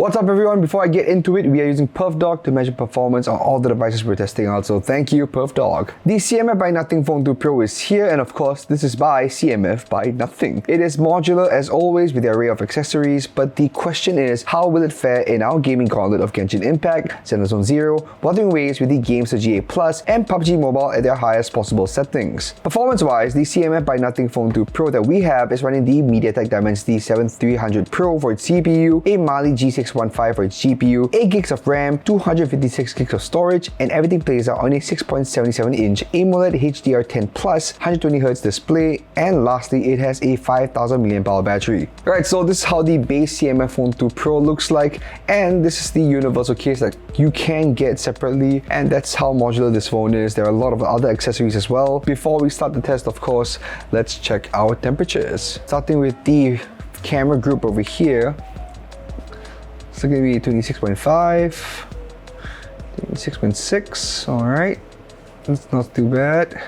What's up everyone? Before I get into it, we are using PerfDog to measure performance on all the devices we're testing out, so thank you PerfDog. The CMF by Nothing Phone 2 Pro is here, and of course this is by CMF by Nothing. It is modular as always with the array of accessories, but the question is, how will it fare in our gaming gauntlet of Genshin Impact, Zenless Zone Zero, Wuthering Waves with the Gamesir GA Plus, and PUBG Mobile at their highest possible settings. Performance wise, the CMF by Nothing Phone 2 Pro that we have is running the MediaTek Dimensity 7300 Pro for its CPU, a Mali G615 for its GPU, 8 gigs of RAM, 256 gigs of storage, and everything plays out on a 6.77-inch AMOLED HDR10 Plus 120Hz display, and lastly, it has a 5000 mAh battery. Alright, so this is how the base CMF Phone 2 Pro looks like, and this is the universal case that you can get separately, and that's how modular this phone is. There are a lot of other accessories as well. Before we start the test, of course, let's check our temperatures. Starting with the camera group over here. It's going to be 26.5, 26.6, alright, that's not too bad.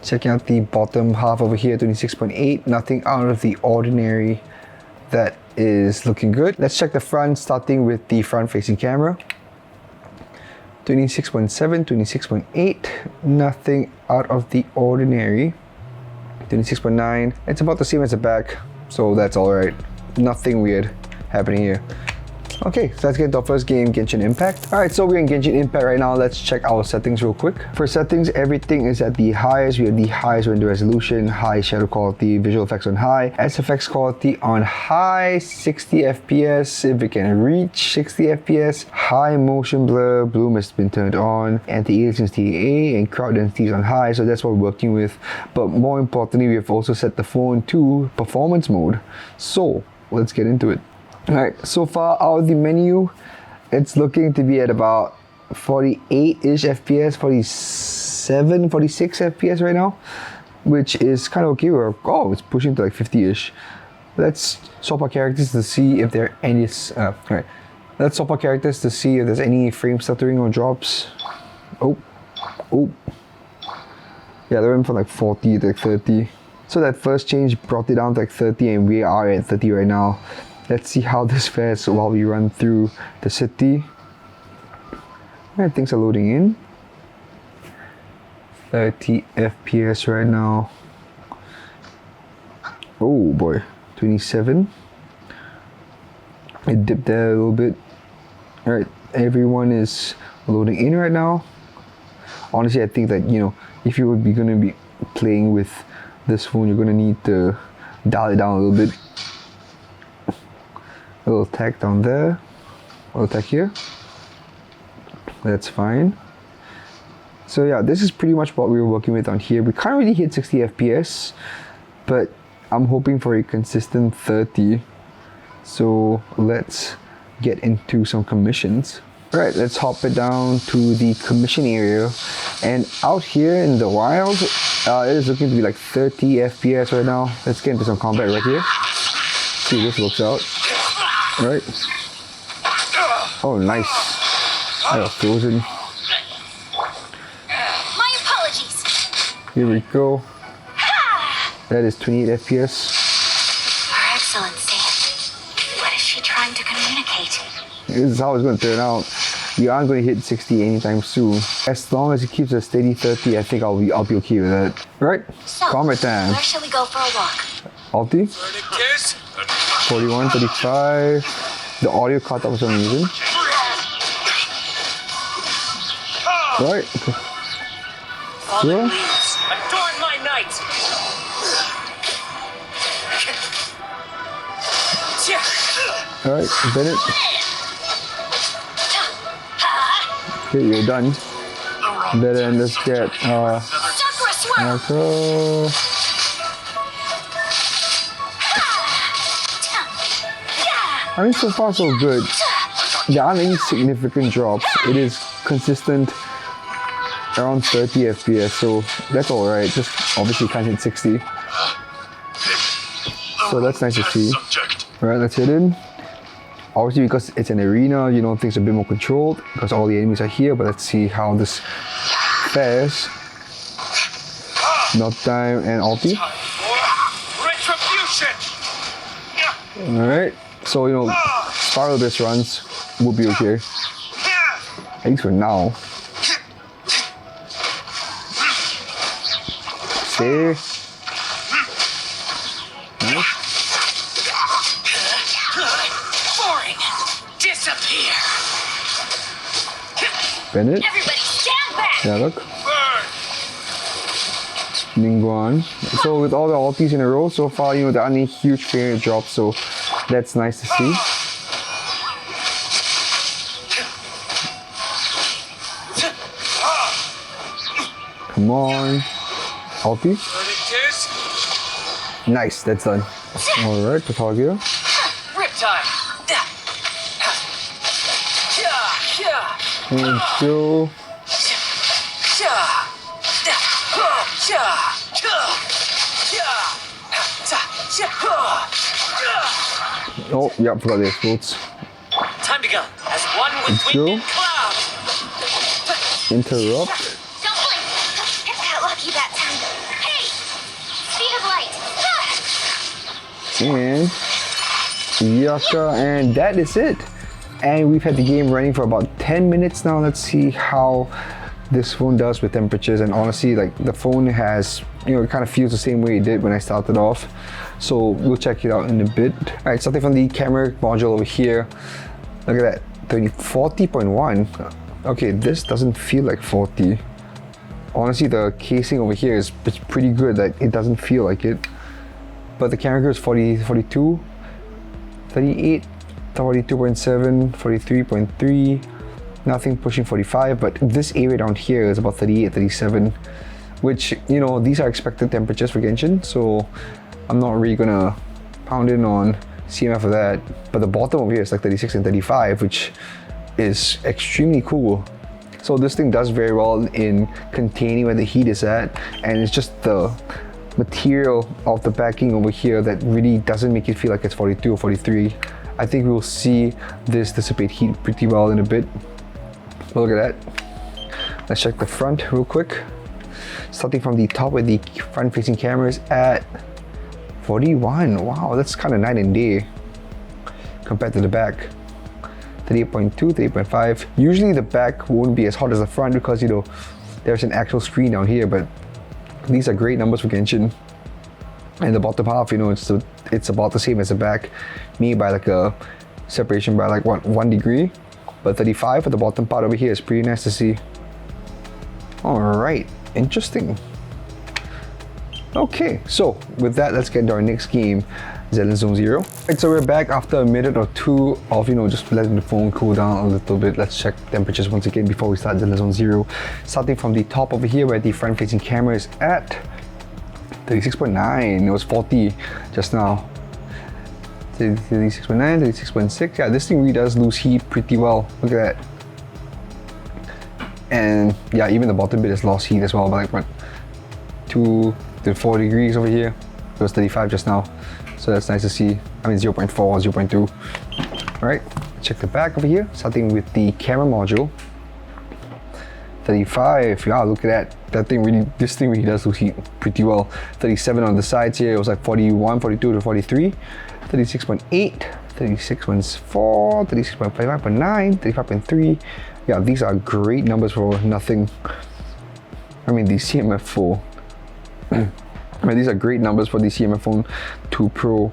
Checking out the bottom half over here, 26.8, nothing out of the ordinary. That is looking good. Let's check the front, starting with the front facing camera. 26.7, 26.8, nothing out of the ordinary. 26.9, it's about the same as the back, so that's alright. Nothing weird happening here. Okay, so let's get into our first game, Genshin Impact. Alright, so we're in Genshin Impact right now. Let's check our settings real quick. For settings, everything is at the highest. We have the highest window resolution, high shadow quality, visual effects on high, SFX quality on high, 60 FPS if it can reach 60 FPS, high motion blur, bloom has been turned on, anti-aliasing TAA, and crowd density is on high, so that's what we're working with. But more importantly, we have also set the phone to performance mode. So let's get into it. Alright, so far out of the menu, it's looking to be at about 48-ish FPS, 47, 46 FPS right now, which is kind of okay. Oh, it's pushing to like 50-ish. Let's swap our characters to see if there are any. Alright, let's swap our characters to see if there's any frame stuttering or drops. Oh. Yeah, they went from like 40 to like 30. So that first change brought it down to like 30, and we are at 30 right now. Let's see how this fares while we run through the city. Alright, things are loading in. 30 FPS right now. Oh boy, 27. It dipped there a little bit. Alright, everyone is loading in right now. Honestly, I think that, you know, if you would be going to be playing with this phone, you're going to need to dial it down a little bit. A little tag down there, a little tag here. That's fine. So yeah, this is pretty much what we were working with on here. We can't really hit 60 FPS, but I'm hoping for a consistent 30. So let's get into some commissions. Alright, let's hop it down to the commission area. And out here in the wild, it is looking to be like 30 FPS right now. Let's get into some combat right here. See if this works out. Right. Oh, nice. I got frozen. My apologies. Here we go. That is 28 FPS. Her Excellency. What is she trying to communicate? This is how it's going to turn out. We aren't going to hit 60 anytime soon. As long as it keeps a steady 30, I think I'll be okay with that. Right? So, combat time. where shall we go for a walk? Ulti. 41, 35. The audio cut off for some reason. Right. Yeah. Adorn my knight. Alright, Bennett. Okay, you're done. Better let's get Marco. I mean, so far so good. There aren't any significant drops. It is consistent around 30 FPS, so that's alright. Just obviously can't hit 60. So that's nice to see. Alright, let's hit in. Obviously, because it's an arena, you know, things are a bit more controlled because all the enemies are here, but let's see how this fares. Not time and ulti. Alright, so you know, far as this runs, we'll be okay. At least for now. Stay. Nice. Boring. Disappear. Bend it. Everybody stand back! Yeah, look. Ningguan. So with all the ultis in a row so far, you know, there aren't any huge frame rate drops, so that's nice to see. Come on. Ulti. Nice, that's done. Alright, PerfDog here. Riptide. And go. Oh, yeah, forgot the explodes. Time to go. As one with Let's wind go. and cloud. Interrupt. Don't blink! I got lucky that time. Hey! Speed of light! And Yaka, and that is it. And we've had the game running for about 10 minutes now. Let's see how this phone does with temperatures. And honestly, like, the phone has, you know, it kind of feels the same way it did when I started off. So we'll check it out in a bit. All right, starting from the camera module over here. Look at that, 40.1. Okay, this doesn't feel like 40. Honestly, the casing over here is pretty good. Like, it doesn't feel like it. But the camera goes 40, 42, 38, 42.7, 43.3, nothing pushing 45, but this area down here is about 38, 37, which, you know, these are expected temperatures for Genshin, so I'm not really gonna pound in on CMF for that. But the bottom over here is like 36 and 35, which is extremely cool. So this thing does very well in containing where the heat is at, and it's just the material of the backing over here that really doesn't make it feel like it's 42 or 43. I think we'll see this dissipate heat pretty well in a bit. But look at that. Let's check the front real quick. Starting from the top where the front-facing camera is at 41. Wow, that's kind of night and day compared to the back. 38.2, 38.5. Usually the back won't be as hot as the front because, you know, there's an actual screen down here, but these are great numbers for Genshin. And the bottom half, you know, it's about the same as the back, maybe by like a separation by like what, 1 degree, but 35 for the bottom part over here is pretty nice to see. All right, interesting. Okay, so with that, let's get to our next game, Zenless Zone Zero. Right, so we're back after a minute or two of, you know, just letting the phone cool down a little bit. Let's check temperatures once again before we start Zenless Zone Zero. Starting from the top over here where the front-facing camera is at 36.9. It was 40 just now. 36.9, 36.6. Yeah, this thing really does lose heat pretty well. Look at that. And yeah, even the bottom bit has lost heat as well, but like what, 2 to 4 degrees over here. It was 35 just now, so that's nice to see. I mean 0.4, 0.2. All right, check the back over here, starting with the camera module. 35. Yeah, look at that. This thing really does lose heat pretty well. 37 on the sides here. It was like 41, 42 to 43. 36.8, 36.4, 36.5.9, 35.3. Yeah, these are great numbers for nothing. I mean, the CMF Phone. I mean, these are great numbers for the CMF Phone 2 Pro.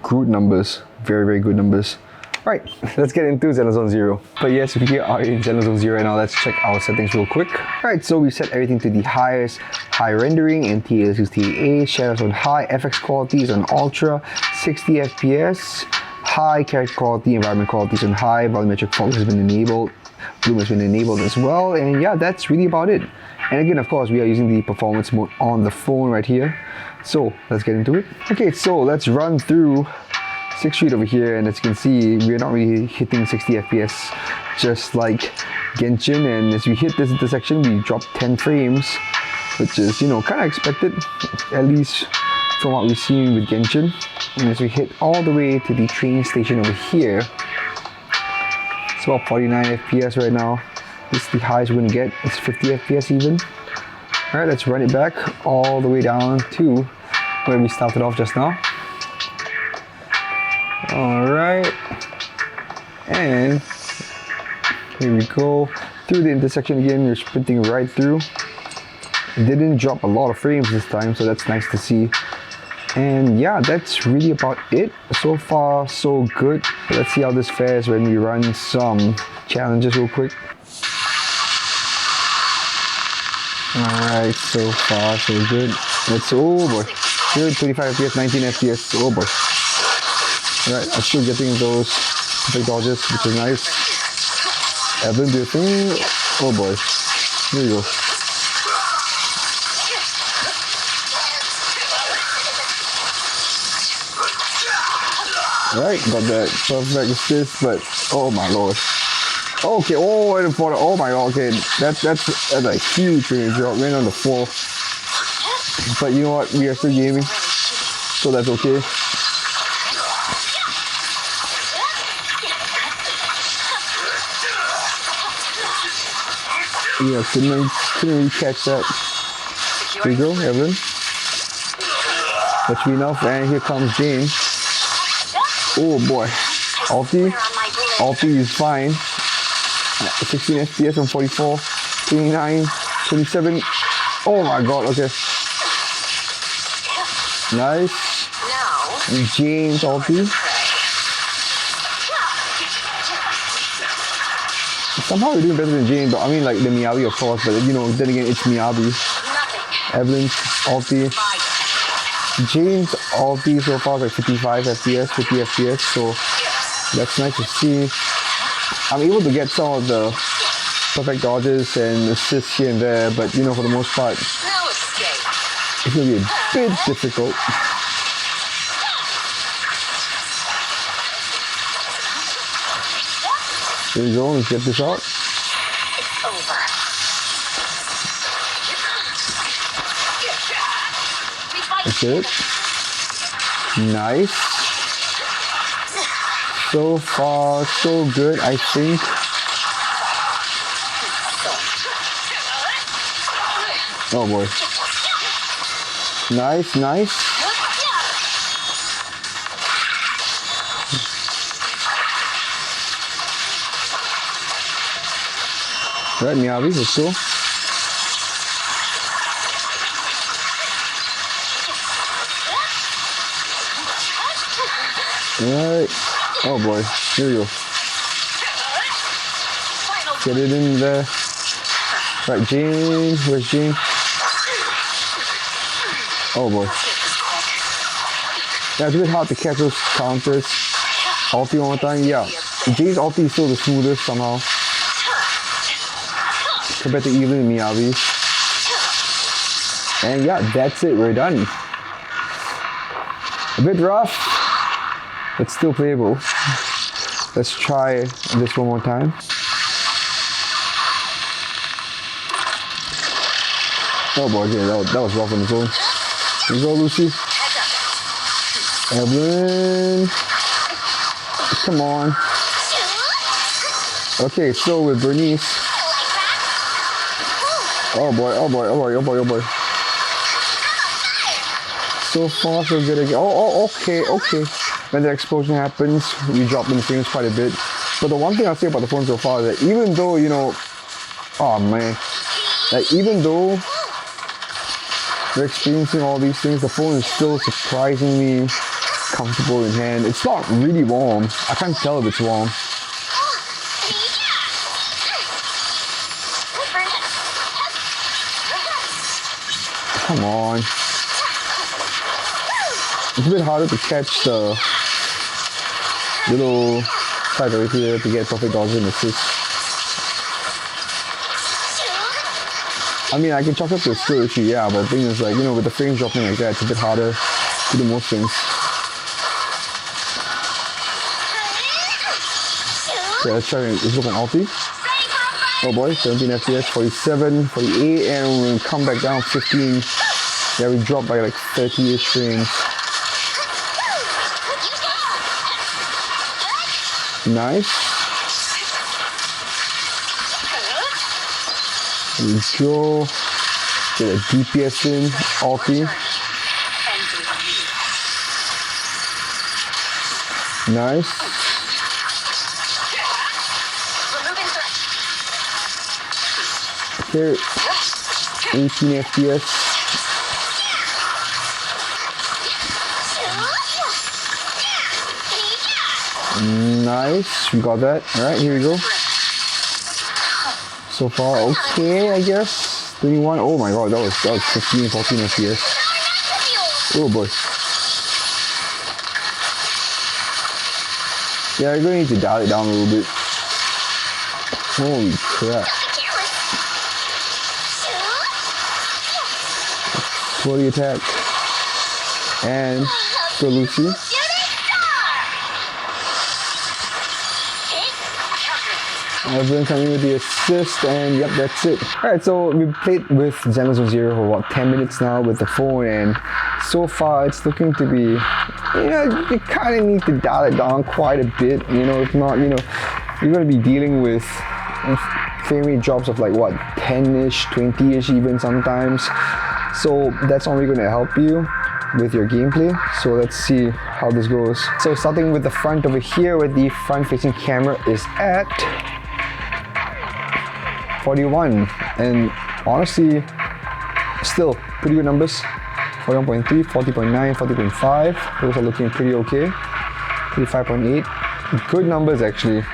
Good numbers. Very, very good numbers. Alright, let's get into Zenless Zone Zero. But yes, we are in Zenless Zone Zero now. Let's check our settings real quick. Alright, so we set everything to the highest. High rendering, NTSC 60A, shadows on high, FX quality is on ultra, 60 FPS, high character quality, environment quality is on high, volumetric focus has been enabled, bloom has been enabled as well, and yeah, that's really about it. And again, of course, we are using the performance mode on the phone right here. So let's get into it. Okay, so let's run through 6th Street over here, and as you can see, we're not really hitting 60 FPS just like Genshin, and as we hit this intersection, we drop 10 frames, which is, you know, kind of expected, at least from what we've seen with Genshin. And as we hit all the way to the train station over here, it's about 49 FPS right now. This is the highest we're gonna get. It's 50 FPS even. All right, let's run it back all the way down to where we started off just now. All right, And here we go. Through the intersection again, we're sprinting right through. It didn't drop a lot of frames this time, so that's nice to see. And yeah, that's really about it. So far, so good. Let's see how this fares when we run some challenges real quick. Alright, so far, so good. Let's, oh boy. Good, 25 FPS, 19 FPS, oh boy. Alright, I'm still getting those perfect dodges, which is nice. Evan, do you think? Oh boy. Here we go. Alright, got that perfect assist, but oh my lord. Okay, oh, and for oh my god, okay, that's a huge range drop, went on the floor. But you know what, we are still gaming, so that's okay. Yeah, couldn't really catch that. Here we go, Evan. That's enough, and here comes James. Oh boy, ulti is fine. 16 FPS from 44, 29, 27. Oh my god, okay. Nice. James ulti. Somehow we're doing better than James, but I mean like the Miyabi of course, but you know, then again it's Miyabi. Evelyn's ulti. James ulti so far is like 55 FPS, 50 FPS, so that's nice to see. I'm able to get some of the perfect dodges and assists here and there, but you know, for the most part, it's going to be a bit difficult. Here we go, let's get this out. That's it. Nice. So far, so good, I think. Oh boy. Nice, nice. Right, Miyabi, let's go. Alright. Oh boy, here we go. Get it in there. Right, Jean, where's Jean? Oh boy. Yeah, it's a bit hard to catch those counters. Ulti one more time, yeah. Jean's ulti is still the smoothest somehow. Compared to even Miyabi. And yeah, that's it, we're done. A bit rough, but still playable. Let's try this one more time. Oh boy, okay, that was rough on its own. Here you go, Lucy. Evelyn. Come on. Okay, so with Bernice. Oh boy, oh boy, oh boy, oh boy, oh boy. So far, so good again. Oh, okay, okay. When the explosion happens, we drop in the frames quite a bit. But the one thing I'll say about the phone so far is that even though, you know, oh man, like even though we're experiencing all these things, the phone is still surprisingly comfortable in hand. It's not really warm. I can't tell if it's warm. Come on. It's a bit harder to catch the little side right here to get perfect dodge and assist. I mean, I can chalk up to a skill issue, yeah, but the thing is, like, you know, with the frames dropping like that, it's a bit harder to do most things. Okay, let's look on ulti. Oh boy, 17 FPS, 47, 48, and we'll come back down 15. Yeah, we dropped by like 30-ish frames. Nice. Here we go. Get a DPS in, ulti. Nice. Here, 18 FPS. Nice, we got that. Alright, here we go. So far, okay, I guess. 21. Oh my god, that was 15, 14 FPS. Oh boy. Yeah, you're gonna need to dial it down a little bit. Holy crap. 40 attack. And go Lucy. Everyone coming with the assist, and yep, that's it. Alright, so we played with Zenless Zone Zero for about 10 minutes now with the phone, and so far it's looking to be, you know, you kind of need to dial it down quite a bit, you know, if not, you know, you're going to be dealing with frame rate drops of like what, 10-ish, 20-ish even sometimes. So that's only going to help you with your gameplay. So let's see how this goes. So starting with the front over here, where the front facing camera is at 41, and honestly still pretty good numbers. 41.3, 40.9, 40.5, those are looking pretty okay. 35.8, good numbers actually.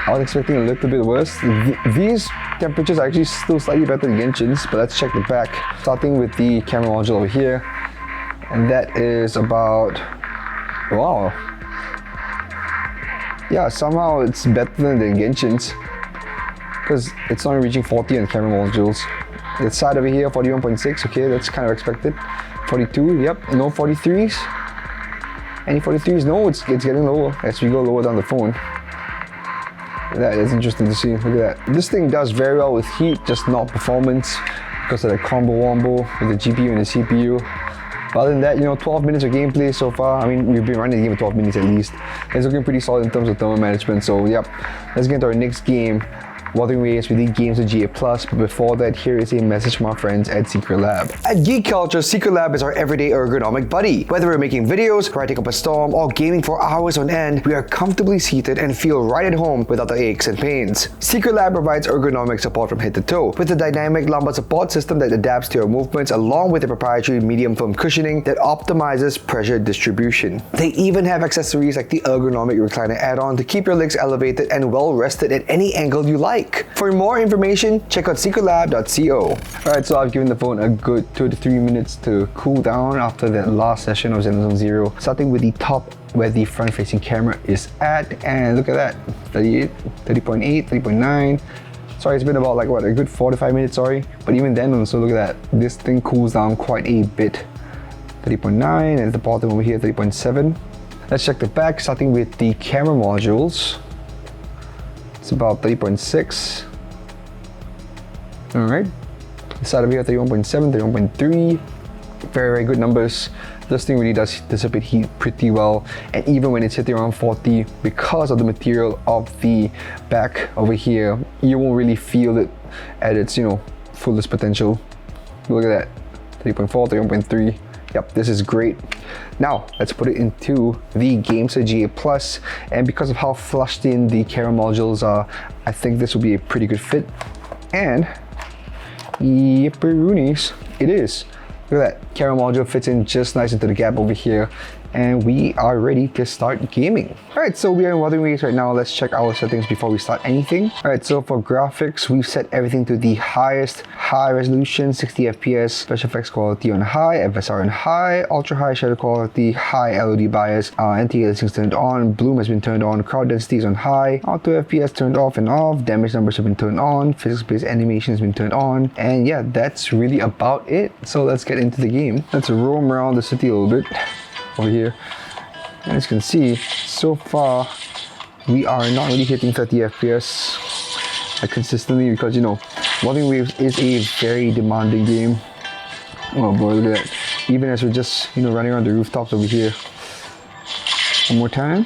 I was expecting a little bit worse. These temperatures are actually still slightly better than Genshin's, but let's check the back. Starting with the camera module over here, and that is about, wow, yeah, somehow it's better than Genshin's, because it's only reaching 40 on camera modules. The side over here, 41.6, okay, that's kind of expected. 42, yep, no 43s. Any 43s? No, it's getting lower as we go lower down the phone. That is interesting to see, look at that. This thing does very well with heat, just not performance, because of the combo wombo with the GPU and the CPU. But other than that, you know, 12 minutes of gameplay so far. I mean, we've been running the game for 12 minutes at least. It's looking pretty solid in terms of thermal management, so yep. Let's get into our next game. Wuthering Waves with the Gamesir GA+, but before that, here is a message from our friends at Secretlab. At Geek Culture, Secretlab is our everyday ergonomic buddy. Whether we're making videos, writing up a storm, or gaming for hours on end, we are comfortably seated and feel right at home without the aches and pains. Secretlab provides ergonomic support from head to toe, with a dynamic lumbar support system that adapts to your movements, along with a proprietary medium foam cushioning that optimizes pressure distribution. They even have accessories like the ergonomic recliner add-on to keep your legs elevated and well rested at any angle you like. For more information, check out secretlab.co. Alright, so I've given the phone a good 2 to 3 minutes to cool down after that last session of Zenless Zone Zero. Starting with the top where the front facing camera is at, and look at that, 38, 30.8, 30.9. Sorry, it's been about like what, a good 4 to 5 minutes, sorry. But even then, also look at that, this thing cools down quite a bit. 30.9, and at the bottom over here, 30.7. Let's check the back, starting with the camera modules. It's about 30.6. Alright. The side over here, 31.7, 31.3. Very good numbers. This thing really does dissipate heat pretty well, and even when it's hitting around 40, because of the material of the back over here, you won't really feel it at its, you know, fullest potential. Look at that, 30.4, 31.3. Yep, this is great. Now, let's put it into the Gamesir GA+, and because of how flushed in the camera modules are, I think this will be a pretty good fit. And, yipperoonies, it is. Look at that, camera module fits in just nice into the gap over here, and we are ready to start gaming. Alright, so we are in Wuthering Waves right now. Let's check our settings before we start anything. Alright, so for graphics, we've set everything to the highest, high resolution, 60 FPS, special effects quality on high, FSR on high, ultra high shadow quality, high LOD bias, anti-aliasing turned on, bloom has been turned on, crowd density is on high, auto FPS turned off and off, damage numbers have been turned on, physics-based animation has been turned on, and yeah, that's really about it. So let's get into the game. Let's roam around the city a little bit over here. And as you can see, so far we are not really hitting 30 FPS consistently, because you know, Wuthering Waves is a very demanding game. Oh boy, look at that. Even as we're just, you know, running around the rooftops over here. One more time.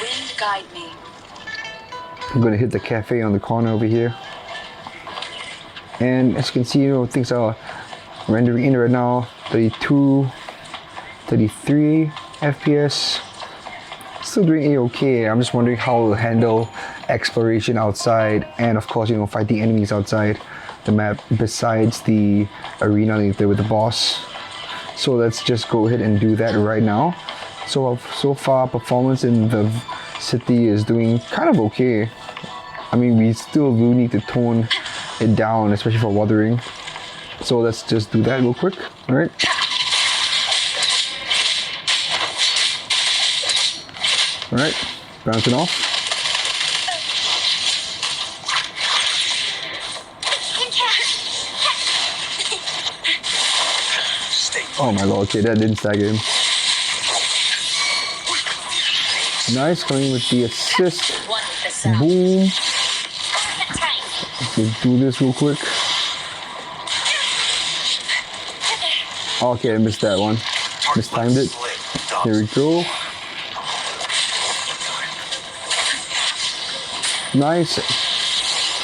Wind guide me. I'm gonna hit the cafe on the corner over here. And as you can see, you know, things are rendering in right now. 32, 33 FPS. still doing a-okay. I'm just wondering how it'll handle exploration outside and of course, you know, fighting enemies outside the map besides the arena later with the boss. So let's just go ahead and do that right now. So far performance in the city is doing kind of okay. I mean, we still do need to tone it down, especially for Wuthering. So let's just do that real quick, alright? Alright, bouncing off. Oh my lord, okay, that didn't stagger him. Nice, coming with the assist. Boom. Let's do this real quick. Okay, I missed that one. Mistimed it. Here we go. Nice.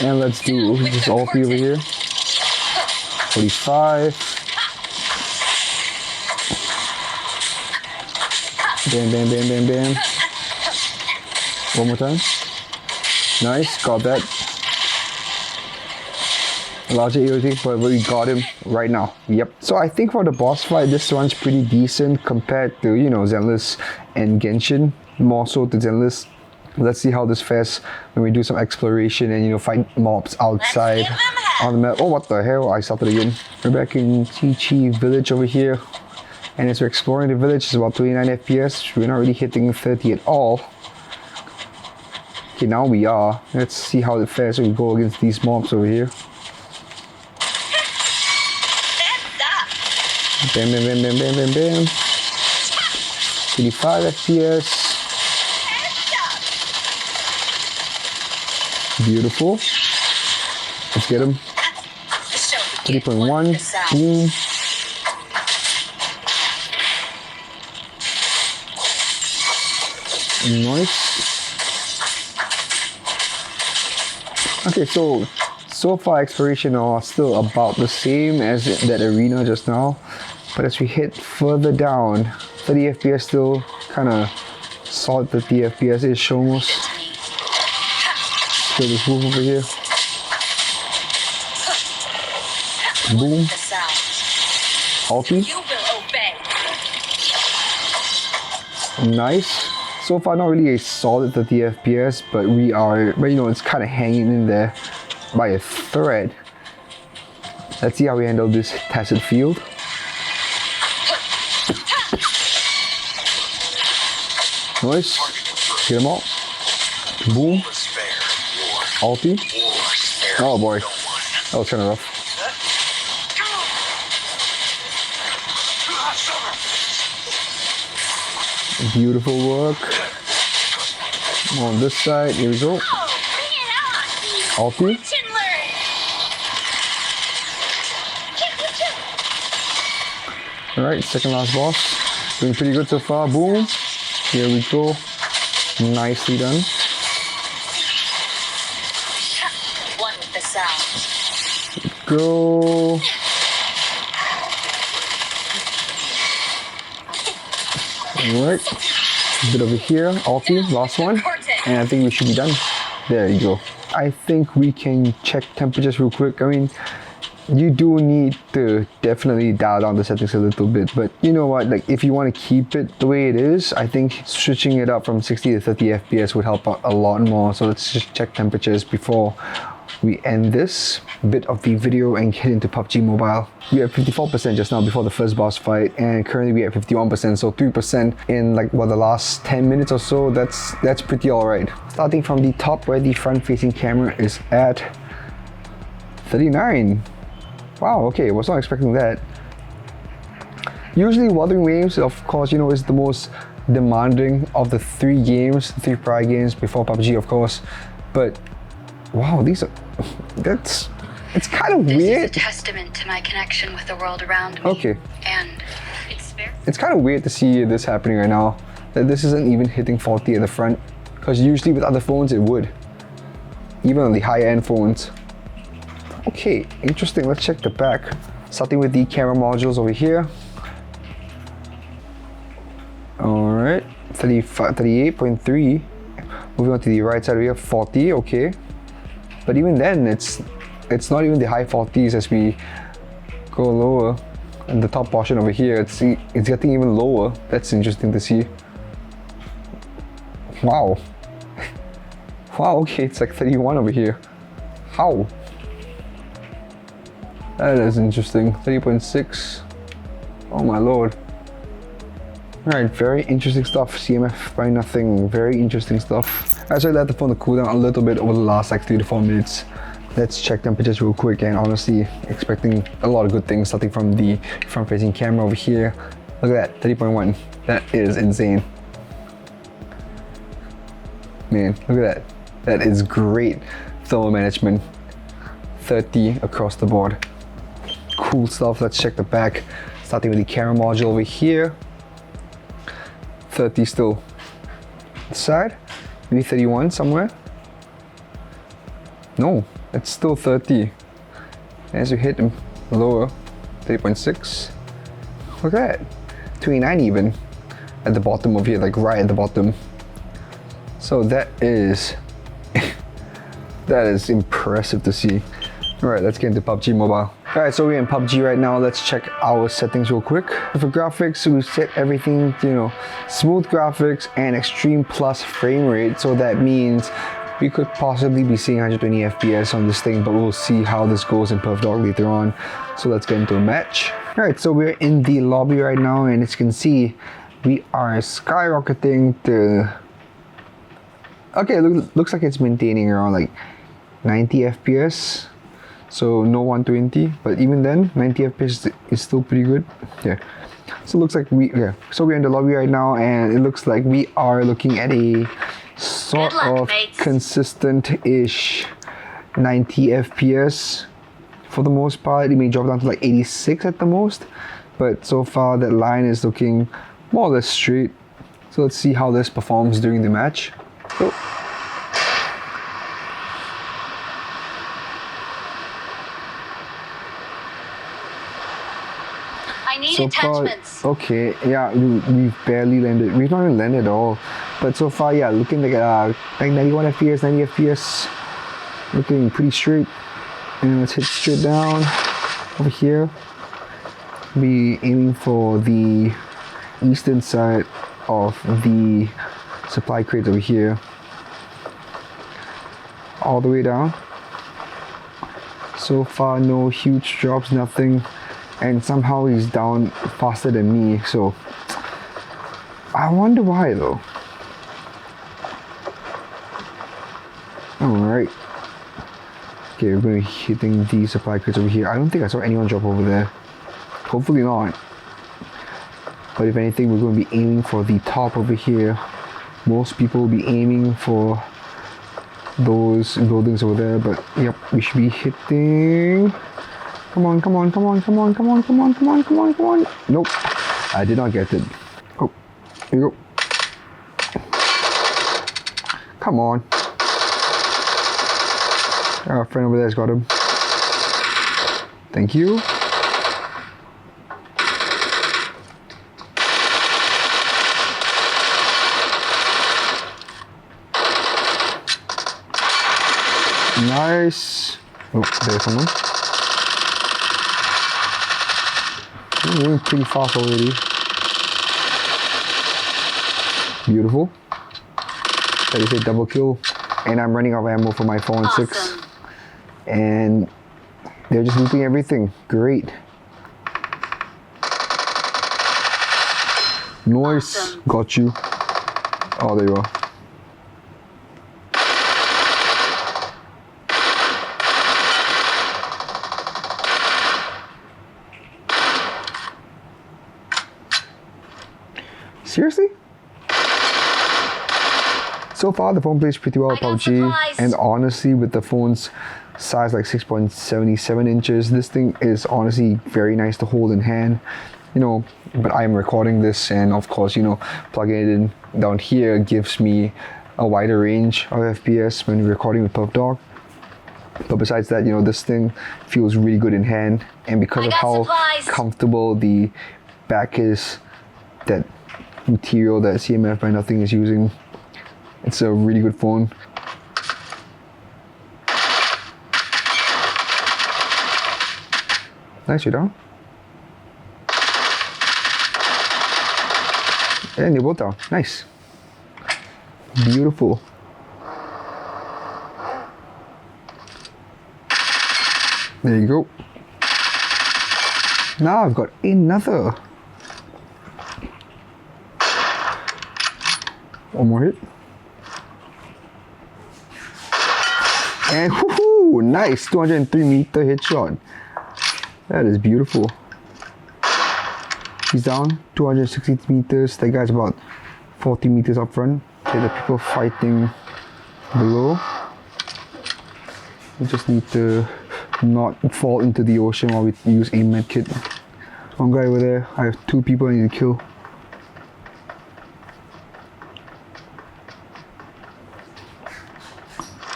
And let's do this all three over here. 45. Bam, bam, bam, bam, bam. One more time. Nice, got that. Larger AOT, but we got him right now. Yep. So I think for the boss fight, this one's pretty decent compared to, you know, Zenless and Genshin. More so to Zenless. Let's see how this fares when we do some exploration and, you know, fight mobs outside on the map. Oh, what the hell? I started again. We're back in Chi village over here. And as we're exploring the village, it's about 29 FPS. We're not really hitting 30 at all. Okay, now we are. Let's see how it fares when we go against these mobs over here. Bam, bam, bam, bam, bam, bam, bam. 85 FPS. Beautiful. Let's get him. 3.1. Boom. Nice. Okay, so far exploration are still about the same as that arena just now, but as we hit further down, 30 FPS still kind of solid 30 FPS-ish almost. Still this move over here. Boom. Ulti. Nice. So far, not really a solid 30 FPS, but you know, it's kind of hanging in there by a thread. Let's see how we handle this tested field. Nice. Get him out. Boom. Ulti. Oh boy. That was kind of rough. Beautiful work. On this side, here we go. Ulti. Alright, second last boss. Doing pretty good so far. Boom. Here we go. Nicely done. One with the sound. Go. Alright, a bit over here, ulti, last one, and I think we should be done. There you go. I think we can check temperatures real quick. I mean, you do need to definitely dial down the settings a little bit, but you know what, like if you want to keep it the way it is, I think switching it up from 60 to 30 FPS would help out a lot more. So let's just check temperatures before we end this bit of the video and get into PUBG Mobile. We are at 54% just now before the first boss fight, and currently we are at 51%, so 3% in like the last 10 minutes or so. That's pretty alright. Starting from the top where the front-facing camera is at 39. Wow, okay, was not expecting that. Usually Wuthering Waves, of course, you know, is the most demanding of the three prior games before PUBG, of course, but wow, it's kind of weird. This is a testament to my connection with the world around me. Okay. And it's kind of weird to see this happening right now, that this isn't even hitting 40 at the front, because usually with other phones it would, even on the high-end phones. Okay, interesting. Let's check the back. Starting with the camera modules over here. Alright, 38.3. Moving on to the right side, we have 40. Okay, but even then, it's not even the high 40s as we go lower. In the top portion over here, it's getting even lower. That's interesting to see. Wow. Wow. Okay, it's like 31 over here. How? That is interesting. 30.6. Oh my lord. Alright, very interesting stuff. CMF by nothing. Very interesting stuff. Alright, so I let the phone cool down a little bit over the last like 3 to 4 minutes. Let's check temperatures real quick, and honestly, expecting a lot of good things starting from the front-facing camera over here. Look at that, 30.1. That is insane. Man, look at that. That is great thermal management. 30 across the board. Cool stuff. Let's check the back. Starting with the camera module over here. 30 still. This side, maybe 31 somewhere. No, it's still 30. As you hit them lower, 30.6. Look at that. 29 even at the bottom over here, like right at the bottom. So that is that is impressive to see. Alright, let's get into PUBG Mobile. Alright, so we're in PUBG right now. Let's check our settings real quick. For graphics, we set everything, smooth graphics and extreme plus frame rate. So that means we could possibly be seeing 120 FPS on this thing, but we'll see how this goes in PerfDog later on. So let's get into a match. Alright, so we're in the lobby right now, and as you can see, we are skyrocketing to... Okay, looks like it's maintaining around like 90 FPS. So no 120, but even then 90 FPS is still pretty good. Yeah, so it looks like so we're in the lobby right now, and it looks like we are looking at a sort of consistent-ish 90 FPS for the most part. It may drop down to like 86 at the most, but so far that line is looking more or less straight. So let's see how this performs during the match. So, I need so far, attachments. okay, yeah, we've barely landed. We've not even landed at all. But so far, yeah, looking like 91 FPS, 90 FPS, looking pretty straight. And let's hit straight down over here. Be aiming for the eastern side of the supply crates over here. All the way down. So far, no huge drops, nothing. And somehow he's down faster than me, so I wonder why though. Alright. Okay, we're going to be hitting the supply crates over here. I don't think I saw anyone drop over there. Hopefully not. But if anything, we're going to be aiming for the top over here. Most people will be aiming for those buildings over there, but yep, we should be hitting... Come on, come on, come on, come on, come on, come on, come on, come on, come on. Nope, I did not get it. Oh, here you go. Come on. Our friend over there's got him. Thank you. Nice. Oh, there's someone. We're moving pretty fast already. Beautiful. That is a double kill. And I'm running out of ammo for my 416. Awesome. And they're just looting everything. Great. Nice. Awesome. Got you. Oh, there you are. Seriously? So far the phone plays pretty well at PUBG, supplies. and honestly with the phone's size like 6.77 inches, this thing is honestly very nice to hold in hand, but I am recording this, and of course, plugging it in down here gives me a wider range of FPS when recording with PerfDog. But besides that, this thing feels really good in hand, and because of how supplies. comfortable the back is, that material that CMF by Nothing is using. It's a really good phone. Nice, you down? And you're both down. Nice. Beautiful. There you go. Now I've got another. One more hit. And whoo-hoo! Nice 203-meter headshot. That is beautiful. He's down 260 meters. That guy's about 40 meters up front. Okay, the people fighting below. We just need to not fall into the ocean while we use a med kit. One guy over there. I have 2 people I need to kill.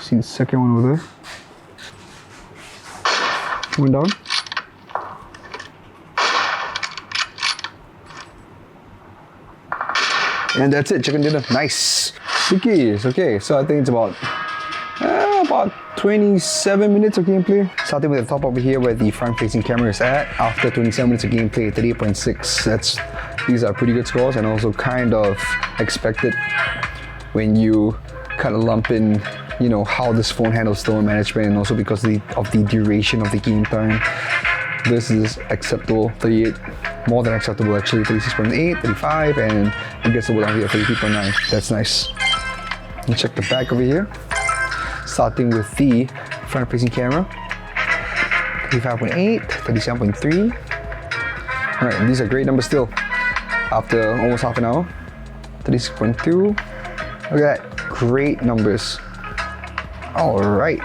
See the second one over there. One down. And that's it, chicken dinner. Nice. Sickies. Okay, so I think it's about 27 minutes of gameplay. Starting with the top over here where the front-facing camera is at. After 27 minutes of gameplay, 38.6. These are pretty good scores and also kind of expected when you kind of lump in, you know, how this phone handles thermal management and also because of the duration of the game time. This is acceptable. 38, more than acceptable actually. 36.8, 35, and it gets over down here 32.9. That's nice. Let's check the back over here. Starting with the front-facing camera. 35.8, 37.3. Alright, these are great numbers still. After almost half an hour. 36.2. Look at that. Great numbers. Alright.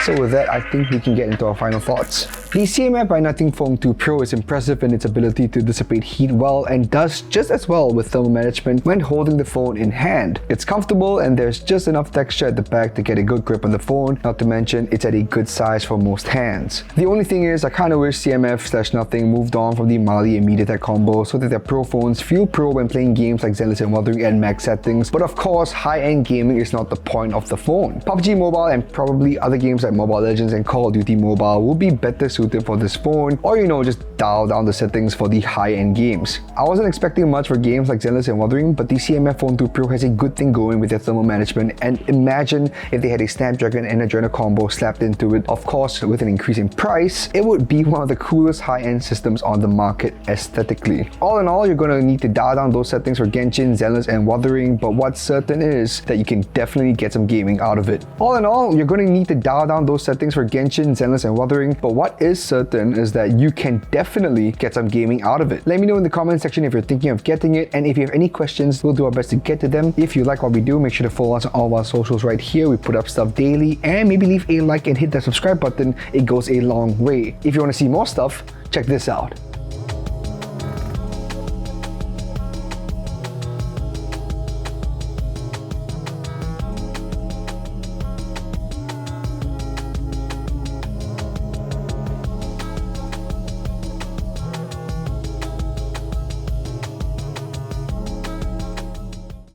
So with that, I think we can get into our final thoughts. The CMF by Nothing Phone 2 Pro is impressive in its ability to dissipate heat well and does just as well with thermal management when holding the phone in hand. It's comfortable and there's just enough texture at the back to get a good grip on the phone, not to mention it's at a good size for most hands. The only thing is I kinda wish CMF/Nothing moved on from the Mali and MediaTek combo so that their Pro phones feel pro when playing games like Zenless and Wuthering at max settings, but of course high-end gaming is not the point of the phone. PUBG Mobile and probably other games like Mobile Legends and Call of Duty Mobile will be better suited for this phone, or you know, just dial down the settings for the high-end games. I wasn't expecting much for games like Zenless and Wuthering, but the CMF Phone 2 Pro has a good thing going with their thermal management, and imagine if they had a Snapdragon and Adreno combo slapped into it. Of course, with an increase in price, it would be one of the coolest high-end systems on the market aesthetically. All in all, you're gonna need to dial down those settings for Genshin, Zenless and Wuthering, but what's certain is that you can definitely get some gaming out of it. All in all, you're gonna need to dial down those settings for Genshin, Zenless and Wuthering, but what is certain is that you can definitely get some gaming out of it. Let me know in the comment section if you're thinking of getting it, and if you have any questions, we'll do our best to get to them. If you like what we do, make sure to follow us on all of our socials right here. We put up stuff daily, and maybe leave a like and hit that subscribe button. It goes a long way. If you want to see more stuff, check this out.